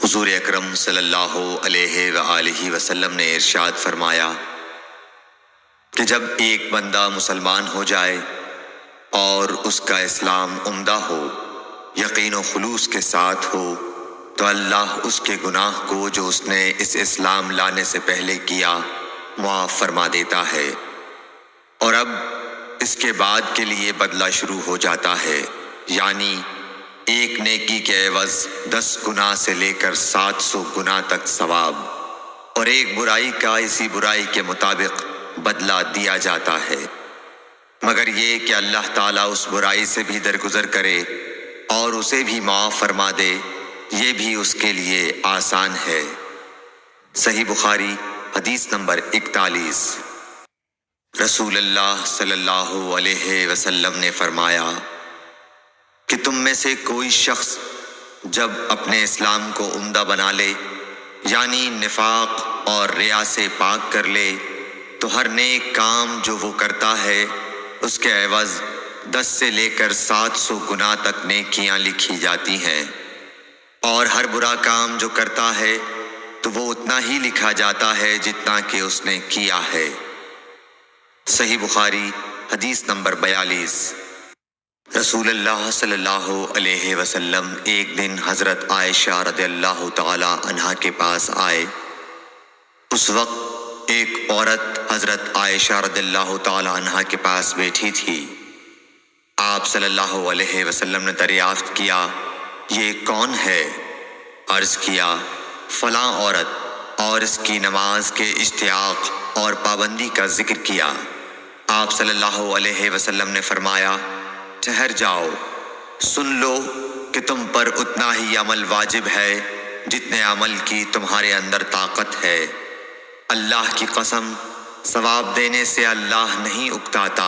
حضور اکرم صلی اللہ علیہ وآلہ وسلم نے ارشاد فرمایا کہ جب ایک بندہ مسلمان ہو جائے اور اس کا اسلام عمدہ ہو، یقین و خلوص کے ساتھ ہو، تو اللہ اس کے گناہ کو جو اس نے اس اسلام لانے سے پہلے کیا معاف فرما دیتا ہے، اور اب اس کے بعد کے لیے بدلہ شروع ہو جاتا ہے، یعنی ایک نیکی کے عوض 10 گناہ سے لے کر 700 گناہ تک ثواب، اور ایک برائی کا اسی برائی کے مطابق بدلہ دیا جاتا ہے، مگر یہ کہ اللہ تعالیٰ اس برائی سے بھی درگزر کرے اور اسے بھی معاف فرما دے، یہ بھی اس کے لیے آسان ہے۔ صحیح بخاری حدیث نمبر 41۔ رسول اللہ صلی اللہ علیہ وسلم نے فرمایا کہ تم میں سے کوئی شخص جب اپنے اسلام کو عمدہ بنا لے، یعنی نفاق اور ریا سے پاک کر لے، تو ہر نیک کام جو وہ کرتا ہے اس کے عوض 10 سے لے کر 700 گناہ تک نیکیاں لکھی جاتی ہیں، اور ہر برا کام جو کرتا ہے تو وہ اتنا ہی لکھا جاتا ہے جتنا کہ اس نے کیا ہے۔ صحیح بخاری حدیث نمبر 42۔ رسول اللہ صلی اللہ علیہ وسلم ایک دن حضرت عائشہ رضی اللہ تعالی عنہا کے پاس آئے۔ اس وقت ایک عورت حضرت عائشہ رضی اللہ تعالی عنہا کے پاس بیٹھی تھی۔ آپ صلی اللہ علیہ وسلم نے دریافت کیا، یہ کون ہے؟ عرض کیا، فلاں عورت، اور اس کی نماز کے اشتیاق اور پابندی کا ذکر کیا۔ آپ صلی اللہ علیہ وسلم نے فرمایا، ٹھہر جاؤ، سن لو کہ تم پر اتنا ہی عمل واجب ہے جتنے عمل کی تمہارے اندر طاقت ہے۔ اللہ کی قسم، ثواب دینے سے اللہ نہیں اکتاتا،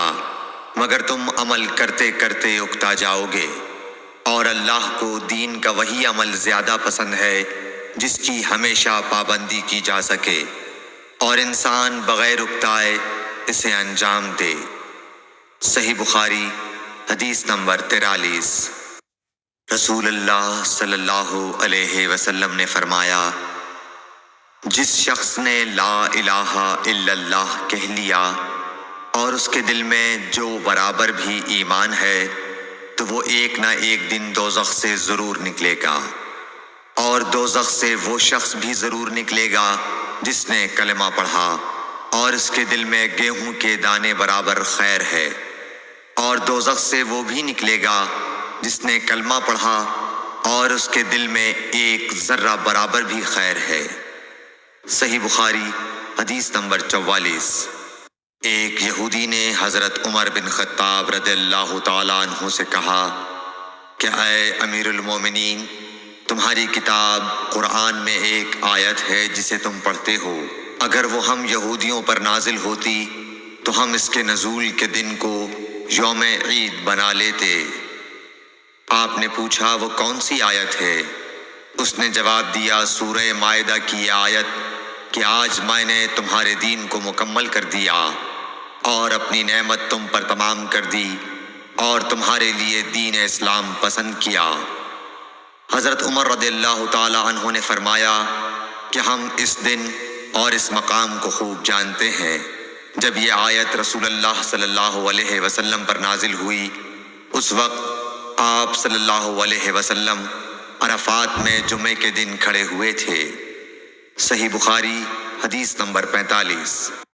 مگر تم عمل کرتے کرتے اکتا جاؤ گے، اور اللہ کو دین کا وہی عمل زیادہ پسند ہے جس کی ہمیشہ پابندی کی جا سکے، اور انسان بغیر اکتائے اسے انجام دے۔ صحیح بخاری حدیث نمبر 43۔ رسول اللہ صلی اللہ علیہ وسلم نے فرمایا، جس شخص نے لا الہ الا اللہ کہہ لیا اور اس کے دل میں جو برابر بھی ایمان ہے، تو وہ ایک نہ ایک دن دوزخ سے ضرور نکلے گا، اور دوزخ سے وہ شخص بھی ضرور نکلے گا جس نے کلمہ پڑھا اور اس کے دل میں گیہوں کے دانے برابر خیر ہے، اور دوزخ سے وہ بھی نکلے گا جس نے کلمہ پڑھا اور اس کے دل میں ایک ذرہ برابر بھی خیر ہے۔ صحیح بخاری حدیث نمبر 44۔ ایک یہودی نے حضرت عمر بن خطاب رضی اللہ تعالیٰ عنہ سے کہا کہ اے امیر المومنین، تمہاری کتاب قرآن میں ایک آیت ہے جسے تم پڑھتے ہو، اگر وہ ہم یہودیوں پر نازل ہوتی تو ہم اس کے نزول کے دن کو یوم عید بنا لیتے۔ آپ نے پوچھا، وہ کون سی آیت ہے؟ اس نے جواب دیا، سورہ مائدہ کی یہ آیت کہ آج میں نے تمہارے دین کو مکمل کر دیا اور اپنی نعمت تم پر تمام کر دی اور تمہارے لیے دین اسلام پسند کیا۔ حضرت عمر رضی اللہ تعالی عنہ نے فرمایا کہ ہم اس دن اور اس مقام کو خوب جانتے ہیں۔ جب یہ آیت رسول اللہ صلی اللہ علیہ وسلم پر نازل ہوئی، اس وقت آپ صلی اللہ علیہ وسلم عرفات میں جمعے کے دن کھڑے ہوئے تھے۔ صحیح بخاری حدیث نمبر 45۔